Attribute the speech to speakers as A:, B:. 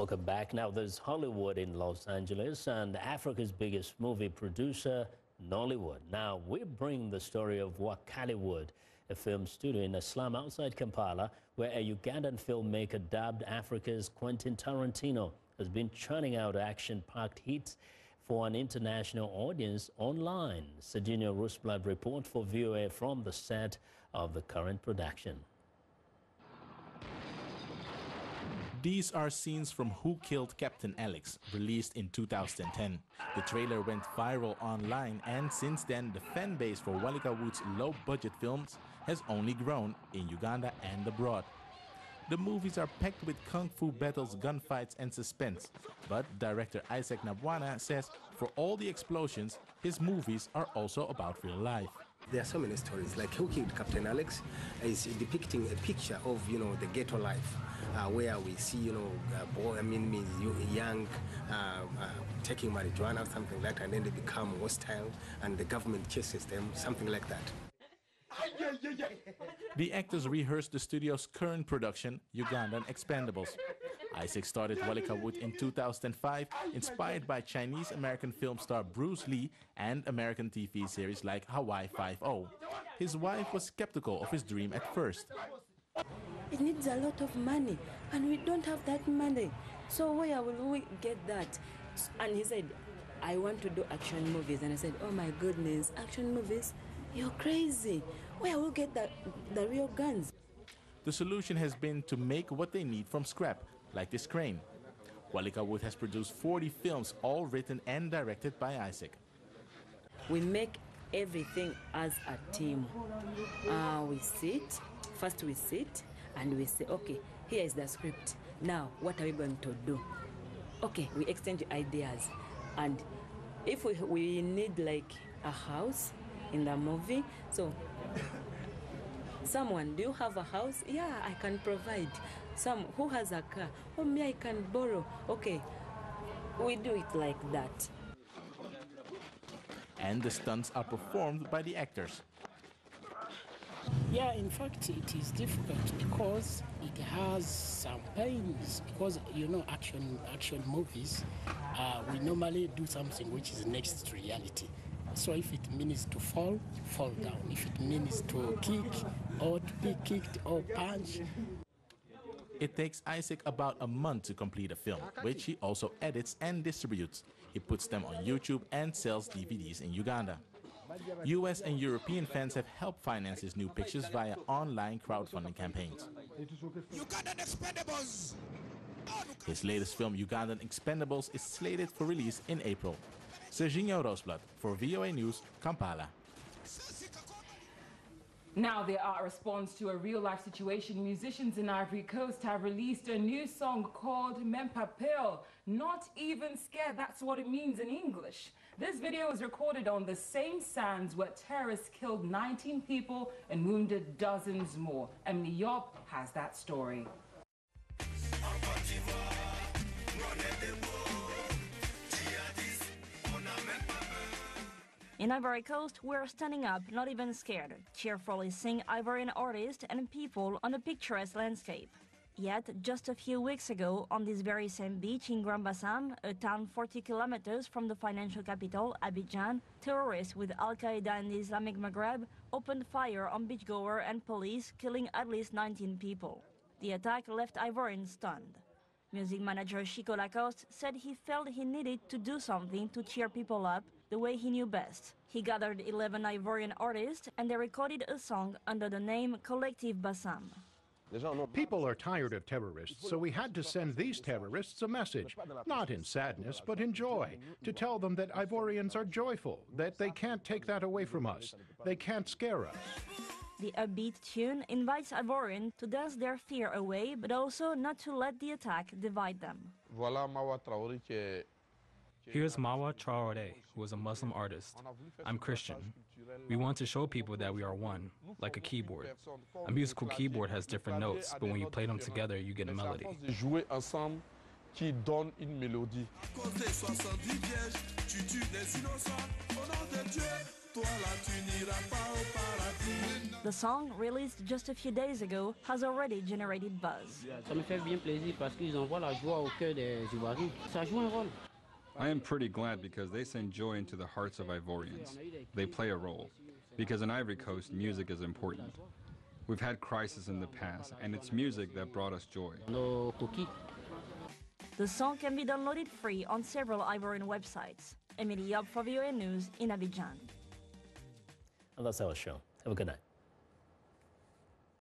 A: Welcome back. Now, there's Hollywood in Los Angeles and Africa's biggest movie producer, Nollywood. Now, we bring the story of Wakaliwood, a film studio in a slum outside Kampala, where a Ugandan filmmaker dubbed Africa's Quentin Tarantino has been churning out action-packed hits for an international audience online. Ssejjemba report for VOA from the set of the current production.
B: These are scenes from Who Killed Captain Alex, released in 2010. The trailer went viral online, and since then the fan base for Wakaliwood's low-budget films has only grown in Uganda and abroad. The movies are packed with kung fu battles, gunfights and suspense, but director Isaac Nabwana says for all the explosions, his movies are also about real life.
C: There are so many stories, like Who Killed Captain Alex is depicting a picture of, the ghetto life, where we see, young taking marijuana or something like that, and then they become hostile and the government chases them, something like that.
B: The actors rehearsed the studio's current production, Ugandan Expendables. Isaac started Wakaliwood in 2005, inspired by Chinese-American film star Bruce Lee and American TV series like Hawaii 5-0. His wife was skeptical of his dream at first.
D: It needs a lot of money, and we don't have that money. So where will we get that? And he said, I want to do action movies. And I said, oh my goodness, action movies? You're crazy. Where will we get the real guns?
B: The solution has been to make what they need from scrap, like this crane. Wakaliwood has produced 40 films, all written and directed by Isaac.
D: We make everything as a team. We sit and we say, okay, here is the script. Now, what are we going to do? Okay, we exchange ideas. And if we need like a house in the movie, so someone, do you have a house? Yeah, I can provide. Who has a car? Oh, me, I can borrow. Okay, we do it like that.
B: And the stunts are performed by the actors.
E: Yeah, in fact, it is difficult because it has some pains. Because, action movies, we normally do something which is next to reality. So if it means to fall down. If it means to kick or to be kicked or punch.
B: It takes Isaac about a month to complete a film, which he also edits and distributes. He puts them on YouTube and sells DVDs in Uganda. US and European fans have helped finance his new pictures via online crowdfunding campaigns.
F: Ugandan Expendables!
B: His latest film, Ugandan Expendables, is slated for release in April. Ssejjemba for VOA News, Kampala.
G: Now there are a response to a real-life situation. Musicians in Ivory Coast have released a new song called Mempapel. Not even scared, that's what it means in English. This video was recorded on the same sands where terrorists killed 19 people and wounded dozens more. Emily Yop has that story.
H: In Ivory Coast, we're standing up, not even scared, cheerfully sing Ivorian artists and people on a picturesque landscape. Yet, just a few weeks ago, on this very same beach in Grand Bassam, a town 40 kilometers from the financial capital, Abidjan, terrorists with Al-Qaeda in the Islamic Maghreb opened fire on beachgoers and police, killing at least 19 people. The attack left Ivorians stunned. Music manager Chico Lacoste said he felt he needed to do something to cheer people up the way he knew best. He gathered 11 Ivorian artists and they recorded a song under the name Collective Bassam.
I: People are tired of terrorists, so we had to send these terrorists a message, not in sadness, but in joy, to tell them that Ivorians are joyful, that they can't take that away from us, they can't scare us.
H: The upbeat tune invites Ivorians to dance their fear away, but also not to let the attack divide them.
J: Here's Mawa Traoré, who is a Muslim artist. I'm Christian. We want to show people that we are one, like a keyboard. A musical keyboard has different notes, but when you play them together, you get a melody.
F: Toi là tu n'iras pas au paradis.
H: The song, released just a few days ago, has already generated buzz.
K: Ça me fait bien plaisir parce qu'ils envoient la joie au cœur des Ivoiriens. Ça joue un rôle.
L: I am pretty glad because they send joy into the hearts of Ivorians. They play a role. Because in Ivory Coast, music is important. We've had crisis in the past, and it's music that brought us joy.
H: The song can be downloaded free on several Ivorian websites. Emily Yob for VOA News in Abidjan.
A: And that's our show. Have a good night.